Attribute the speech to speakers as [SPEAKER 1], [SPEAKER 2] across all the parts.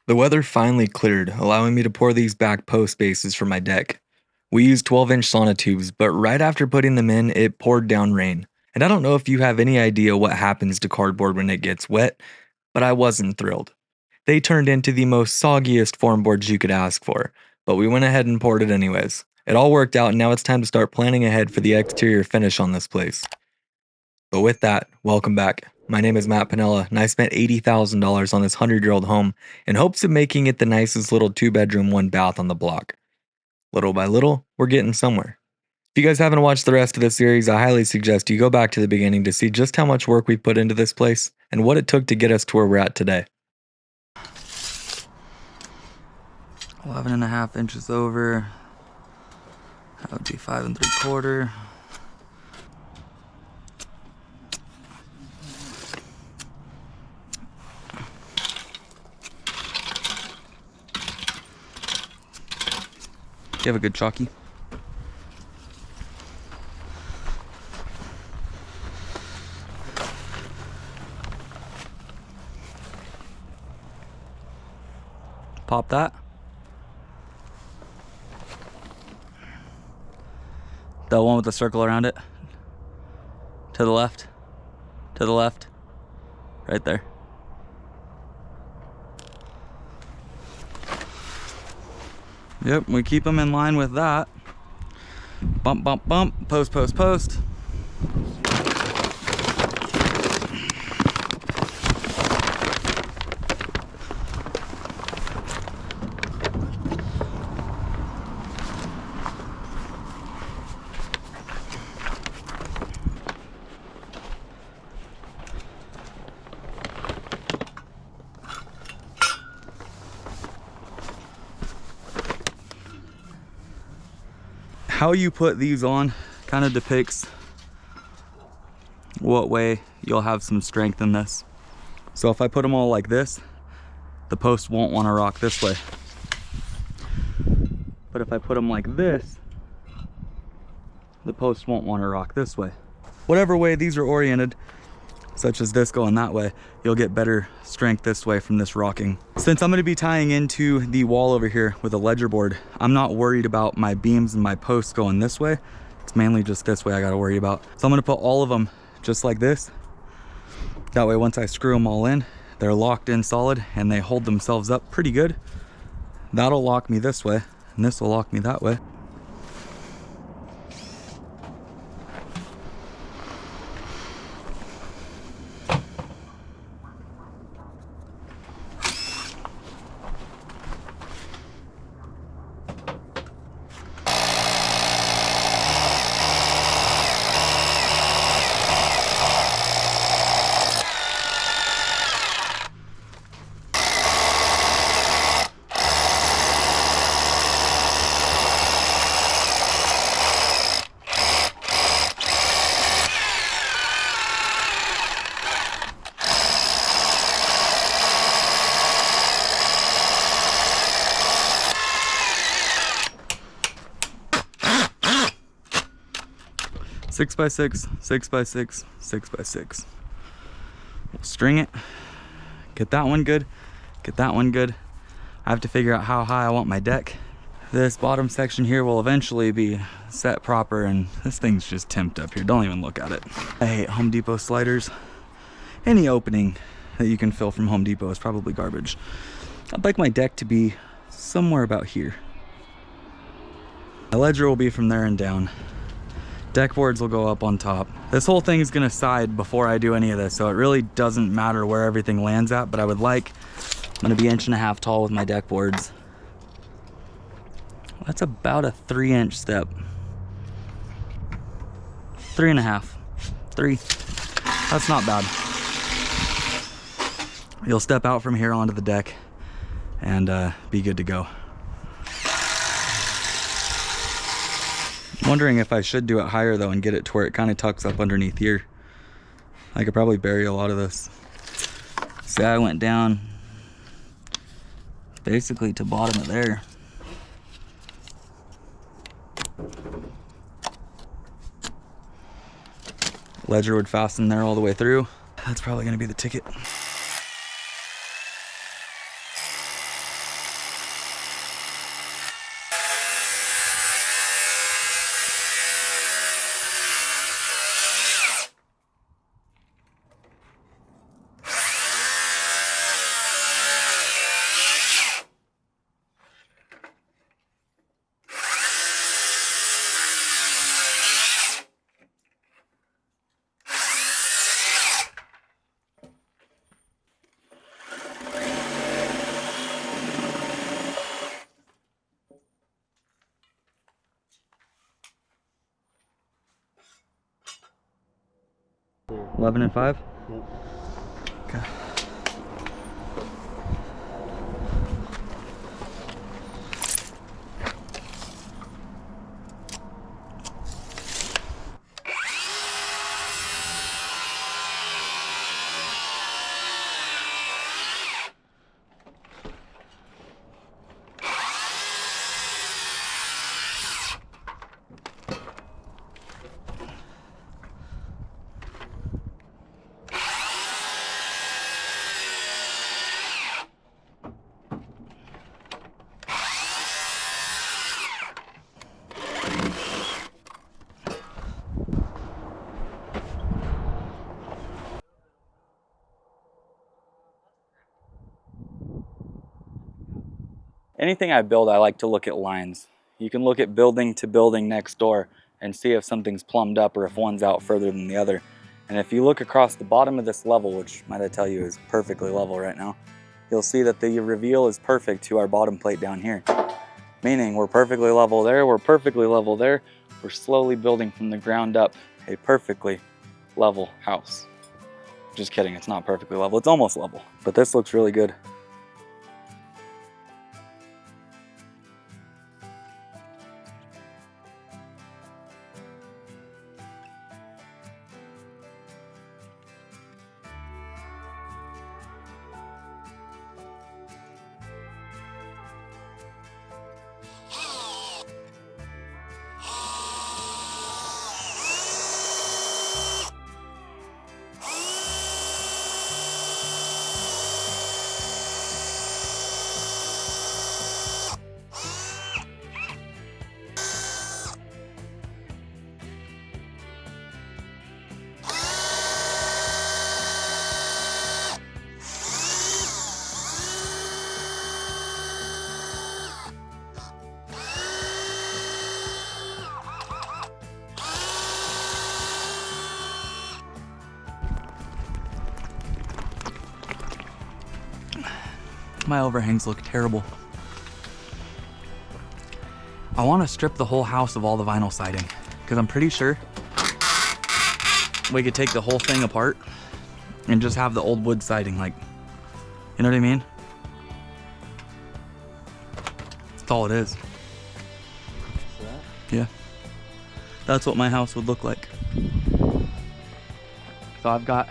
[SPEAKER 1] The weather finally cleared, allowing me to pour these back post bases for my deck. We used 12-inch sauna tubes, but right after putting them in, it poured down rain. And I don't know if you have any idea what happens to cardboard when it gets wet, but I wasn't thrilled. They turned into the most soggiest form boards you could ask for, but we went ahead and poured it anyways. It all worked out, and now it's time to start planning ahead for the exterior finish on this place. But with that, welcome back. My name is Matt Pinella, and I spent $80,000 on this 100-year-old home in hopes of making it the nicest little 2-bedroom, 1-bath on the block. Little by little, we're getting somewhere. If you guys haven't watched the rest of the series, I highly suggest you go back to the beginning to see just how much work we put into this place and what it took to get us to where we're at today.
[SPEAKER 2] 11.5 inches over. That would be 5 3/4. You have a good chalky. Pop that. The one with the circle around it. To the left. To the left. Right there. Yep, we keep them in line with that. Bump, bump, bump. Post, post, post. How you put these on kind of depicts what way you'll have some strength in this. So if I put them all like this, the post won't want to rock this way. But if I put them like this, the post won't want to rock this way. Whatever way these are oriented, such as this going that way, you'll get better strength this way from this rocking. Since I'm going to be tying into the wall over here with a ledger board, I'm not worried about my beams and my posts going this way. It's mainly just this way I got to worry about. So I'm going to put all of them just like this. That way once I screw them all in, they're locked in solid and they hold themselves up pretty good. That'll lock me this way and this will lock me that way. Six by six, 6x6, 6x6. We'll string it, get that one good, get that one good. I have to figure out how high I want my deck. This bottom section here will eventually be set proper, and this thing's just timped up here. Don't even look at it. I hate Home Depot sliders. Any opening that you can fill from Home Depot is probably garbage. I'd like my deck to be somewhere about here. My ledger will be from there and down. Deck boards will go up on top. This whole thing is gonna side before I do any of this, so it really doesn't matter where everything lands at, but I'm gonna be 1.5 inches tall with my deck boards. That's about a 3-inch step. 3.5, 3. That's not bad. You'll step out from here onto the deck and be good to go. Wondering if I should do it higher though and get it to where it kind of tucks up underneath here. I could probably bury a lot of this. See, I went down basically to bottom of there. Ledger would fasten there all the way through. That's probably gonna be the ticket. 11 and 5? Okay. Anything I build, I like to look at lines. You can look at building to building next door and see if something's plumbed up or if one's out further than the other. And if you look across the bottom of this level, which might I tell you is perfectly level right now, you'll see that the reveal is perfect to our bottom plate down here. Meaning we're perfectly level there, we're perfectly level there. We're slowly building from the ground up a perfectly level house. Just kidding, it's not perfectly level, it's almost level. But this looks really good. My overhangs look terrible. I want to strip the whole house of all the vinyl siding because I'm pretty sure we could take the whole thing apart and just have the old wood siding, like, you know what I mean? That's all it is. Yeah. That's what my house would look like. So I've got,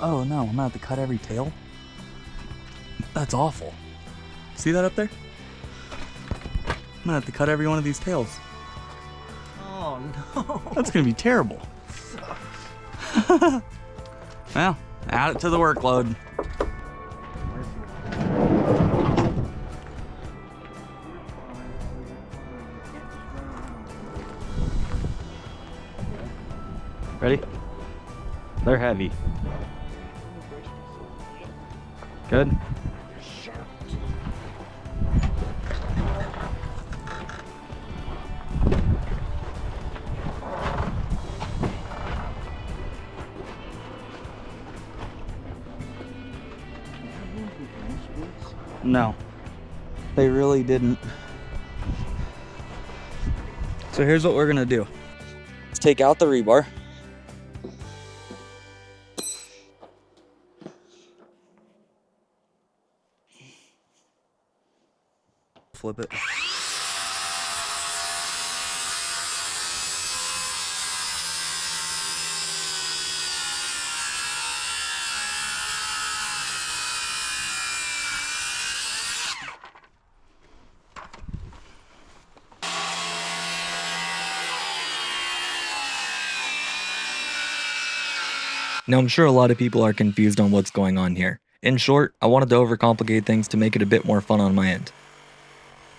[SPEAKER 2] oh no, I'm gonna have to cut every tail. That's awful. See that up there? I'm gonna have to cut every one of these tails.
[SPEAKER 3] Oh no.
[SPEAKER 2] That's gonna be terrible. Well, add it to the workload. Ready? They're heavy. Good. No, they really didn't. So here's what we're gonna do. Let's take out the rebar. Flip it.
[SPEAKER 1] Now, I'm sure a lot of people are confused on what's going on here. In short, I wanted to overcomplicate things to make it a bit more fun on my end.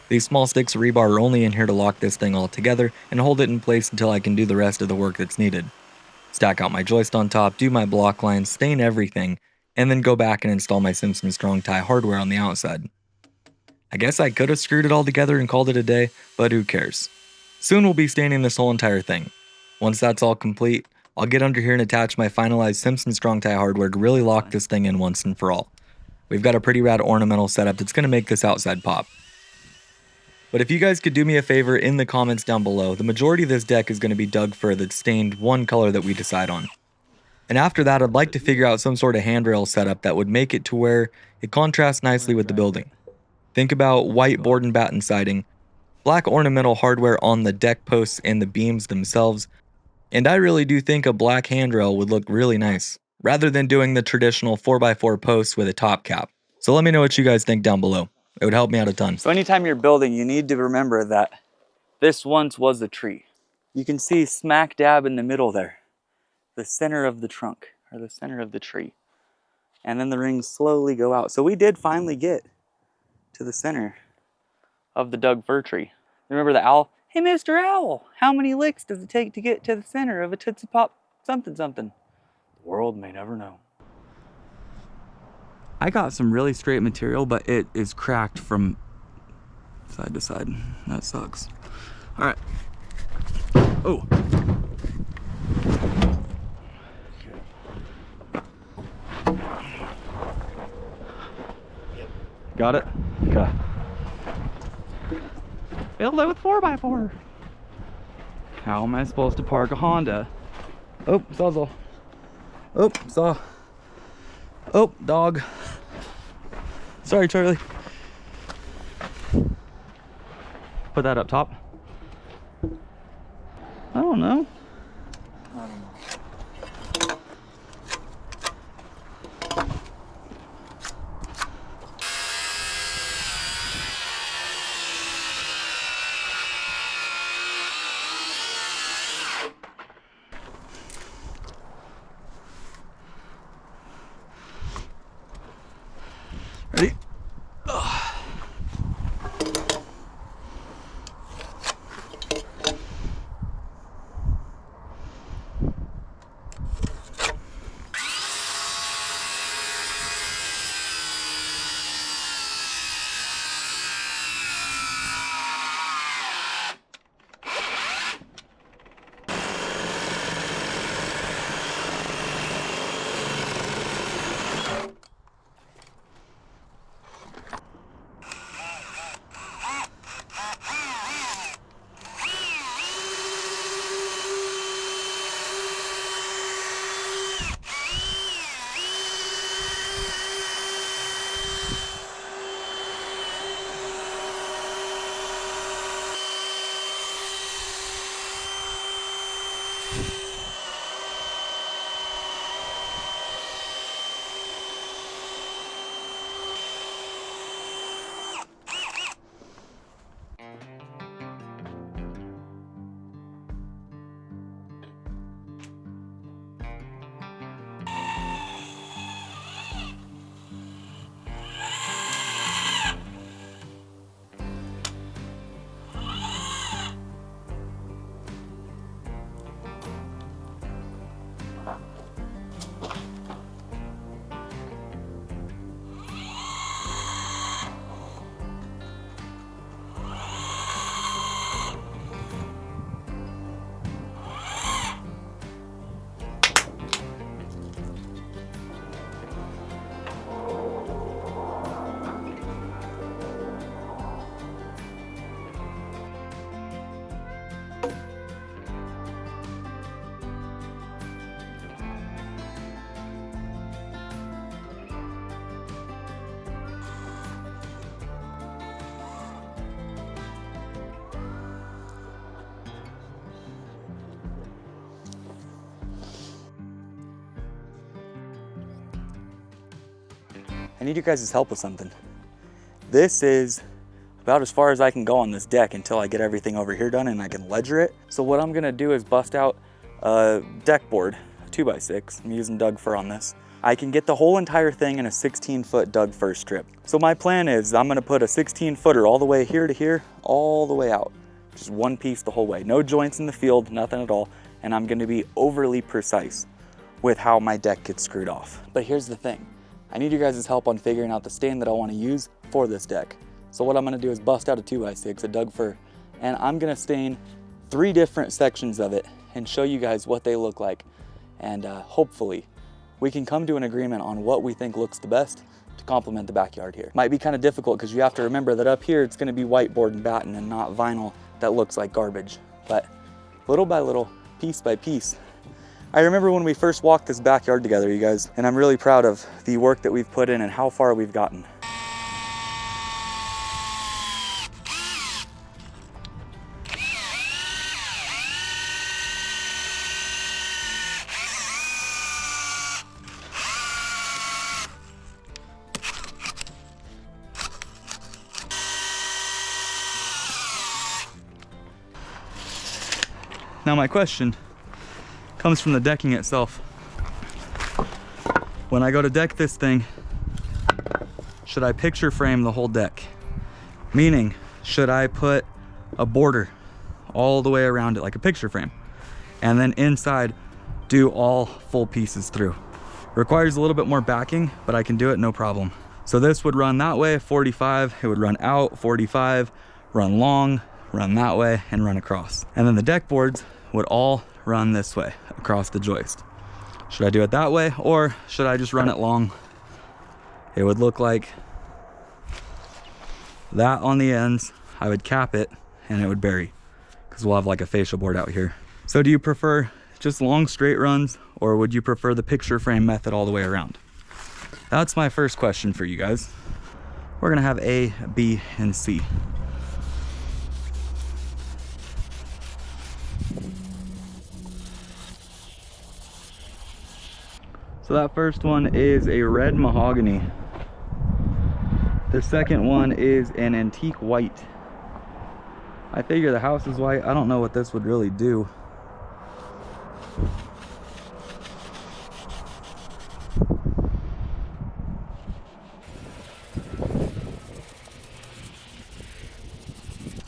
[SPEAKER 1] These small sticks of rebar are only in here to lock this thing all together and hold it in place until I can do the rest of the work that's needed. Stack out my joist on top, do my block lines, stain everything, and then go back and install my Simpson Strong Tie hardware on the outside. I guess I could have screwed it all together and called it a day, but who cares. Soon we'll be staining this whole entire thing. Once that's all complete, I'll get under here and attach my finalized Simpson Strong Tie hardware to really lock this thing in once and for all. We've got a pretty rad ornamental setup that's going to make this outside pop. But if you guys could do me a favor in the comments down below, the majority of this deck is going to be dug fur that's stained one color that we decide on. And after that, I'd like to figure out some sort of handrail setup that would make it to where it contrasts nicely with the building. Think about white board and batten siding, black ornamental hardware on the deck posts and the beams themselves, and I really do think a black handrail would look really nice, rather than doing the traditional 4x4 posts with a top cap. So let me know what you guys think down below. It would help me out a ton.
[SPEAKER 2] So anytime you're building, you need to remember that this once was a tree. You can see smack dab in the middle there, the center of the trunk, or the center of the tree. And then the rings slowly go out. So we did finally get to the center of the Doug fir tree. Remember the owl? Hey, Mr. Owl, how many licks does it take to get to the center of a Tootsie Pop something something? The world may never know. I got some really straight material, but it is cracked from side to side. That sucks. All right. Oh. Got it? Okay. Build it with 4x4. How am I supposed to park a Honda? Oh, Sawzall. Oh, saw. Oh, dog. Sorry, Charlie. Put that up top. I don't know. Ready? I need you guys' help with something. This is about as far as I can go on this deck until I get everything over here done and I can ledger it. So what I'm gonna do is bust out a deck board, a 2x6. I'm using Doug fir on this. I can get the whole entire thing in a 16-foot Doug fir strip. So my plan is I'm gonna put a 16-footer all the way here to here, all the way out. Just one piece the whole way. No joints in the field, nothing at all. And I'm gonna be overly precise with how my deck gets screwed off. But here's the thing. I need you guys' help on figuring out the stain that I want to use for this deck. So what I'm going to do is bust out a 2x6, a Doug fir, and I'm going to stain 3 different sections of it and show you guys what they look like. And hopefully we can come to an agreement on what we think looks the best to complement the backyard here. Might be kind of difficult because you have to remember that up here it's going to be white board and batten and not vinyl that looks like garbage. But little by little, piece by piece, I remember when we first walked this backyard together, you guys, and I'm really proud of the work that we've put in and how far we've gotten. Now my question comes from the decking itself. When I go to deck this thing, should I picture frame the whole deck? Meaning, should I put a border all the way around it like a picture frame? And then inside, do all full pieces through. Requires a little bit more backing, but I can do it no problem. So this would run that way, 45, it would run out, 45, run long, run that way, and run across. And then the deck boards would all run this way across the joist. Should I do it that way, or should I just run it long? It would look like that on the ends. I would cap it and it would bury, because we'll have like a fascia board out here. So do you prefer just long straight runs, or would you prefer the picture frame method all the way around? That's my first question for you guys. We're gonna have A, B, and C. So that first one is a red mahogany. The second one is an antique white. I figure the house is white. I don't know what this would really do.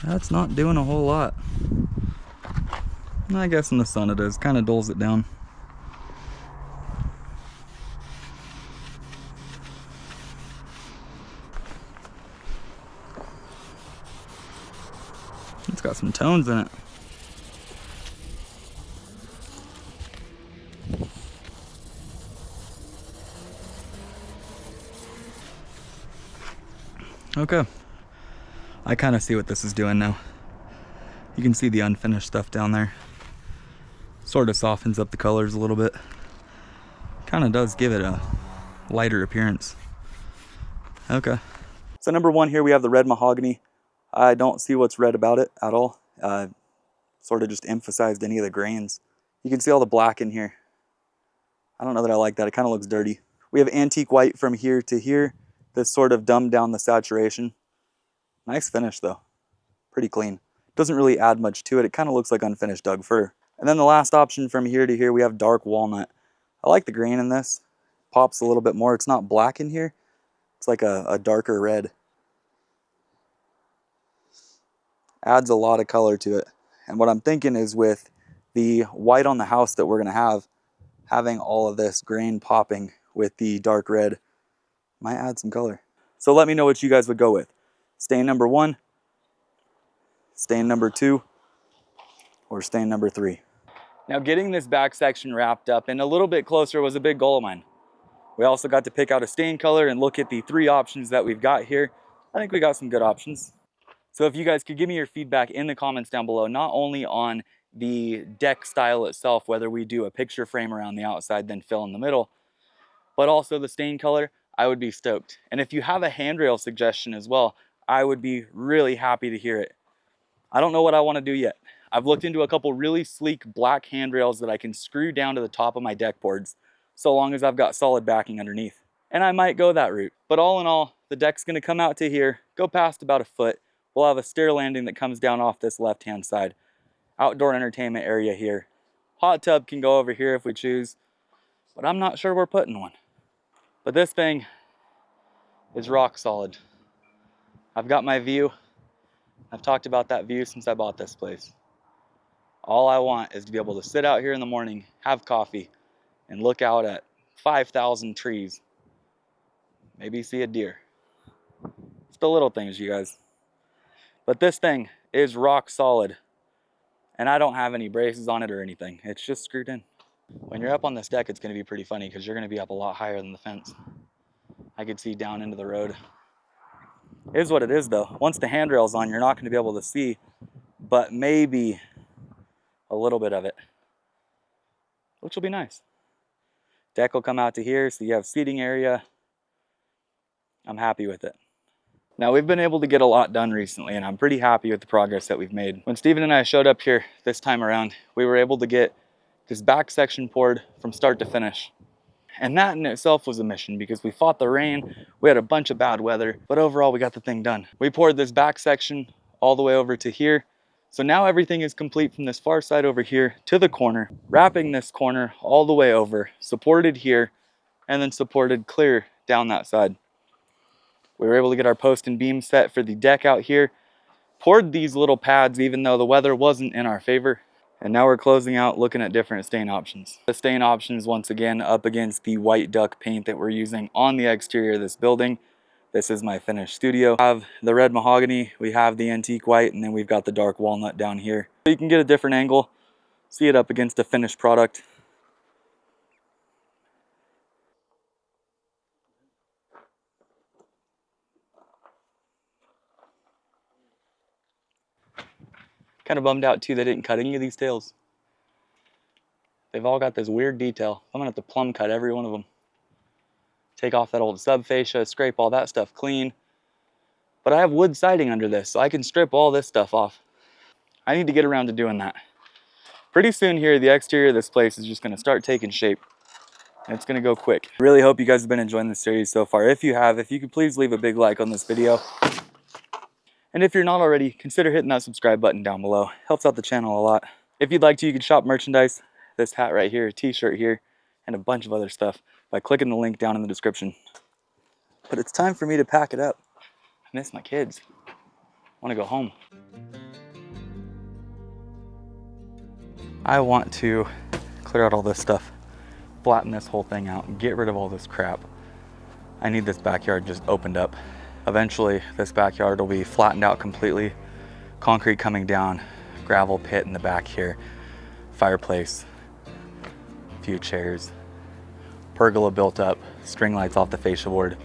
[SPEAKER 2] That's not doing a whole lot. I guess in the sun it is. Kind of dulls it down. It's got some tones in it. Okay, I kind of see what this is doing now. You can see the unfinished stuff down there. Sort of softens up the colors a little bit. Kind of does give it a lighter appearance. Okay. So number one here, we have the red mahogany. I don't see what's red about it at all. Sort of just emphasized any of the grains. You can see all the black in here. I don't know that I like that. It kind of looks dirty. We have antique white from here to here. This sort of dumbed down the saturation. Nice finish though. Pretty clean. Doesn't really add much to it. It kind of looks like unfinished Doug fir. And then the last option from here to here, we have dark walnut. I like the grain in this. Pops a little bit more. It's not black in here. It's like a darker red. Adds a lot of color to it. And what I'm thinking is with the white on the house that we're going to have, having all of this grain popping with the dark red might add some color. So let me know what you guys would go with. Stain number 1, stain number 2, or stain number 3. Now getting this back section wrapped up and a little bit closer was a big goal of mine. We also got to pick out a stain color and look at the 3 options that we've got here. I think we got some good options. So if you guys could give me your feedback in the comments down below, not only on the deck style itself, whether we do a picture frame around the outside then fill in the middle, but also the stain color, I would be stoked. And if you have a handrail suggestion as well, I would be really happy to hear it. I don't know what I want to do yet. I've looked into a couple really sleek black handrails that I can screw down to the top of my deck boards, so long as I've got solid backing underneath. And I might go that route. But all in all, the deck's gonna come out to here, go past about a foot. We'll have a stair landing that comes down off this left-hand side. Outdoor entertainment area here. Hot tub can go over here if we choose, but I'm not sure we're putting one. But this thing is rock solid. I've got my view. I've talked about that view since I bought this place. All I want is to be able to sit out here in the morning, have coffee, and look out at 5,000 trees. Maybe see a deer. It's the little things, you guys. But this thing is rock solid. And I don't have any braces on it or anything. It's just screwed in. When you're up on this deck, it's going to be pretty funny because you're going to be up a lot higher than the fence. I could see down into the road. It is what it is though. Once the handrail's on, you're not going to be able to see, but maybe a little bit of it. which will be nice. Deck will come out to here, so you have seating area. I'm happy with it. Now, we've been able to get a lot done recently, and I'm pretty happy with the progress that we've made. When Steven and I showed up here this time around, we were able to get this back section poured from start to finish. And that in itself was a mission because we fought the rain, we had a bunch of bad weather, but overall we got the thing done. We poured this back section all the way over to here. So now everything is complete from this far side over here to the corner, wrapping this corner all the way over, supported here, and then supported clear down that side. We were able to get our post and beam set for the deck out here, poured these little pads even though the weather wasn't in our favor. And now we're closing out looking at different stain options. The stain options, once again, up against the white duck paint that we're using on the exterior of this building. This is my finished studio. We have the red mahogany, we have the antique white, and then we've got the dark walnut down here. So you can get a different angle, see it up against a finished product. Kind of bummed out too they didn't cut any of these tails. They've all got this weird detail. I'm gonna have to plumb cut every one of them. Take off that old sub fascia, scrape all that stuff clean. But I have wood siding under this, so I can strip all this stuff off. I need to get around to doing that. Pretty soon here, the exterior of this place is just gonna start taking shape. And it's gonna go quick. I really hope you guys have been enjoying this series so far. If you have, if you could please leave a big like on this video. And if you're not already, consider hitting that subscribe button down below. Helps out the channel a lot. If you'd like to, you can shop merchandise, this hat right here, a t-shirt here, and a bunch of other stuff by clicking the link down in the description. But it's time for me to pack it up. I miss my kids. I want to go home. I want to clear out all this stuff, flatten this whole thing out, and get rid of all this crap. I need this backyard just opened up. Eventually, this backyard will be flattened out completely, concrete coming down, gravel pit in the back here, fireplace, a few chairs, pergola built up, string lights off the fascia board.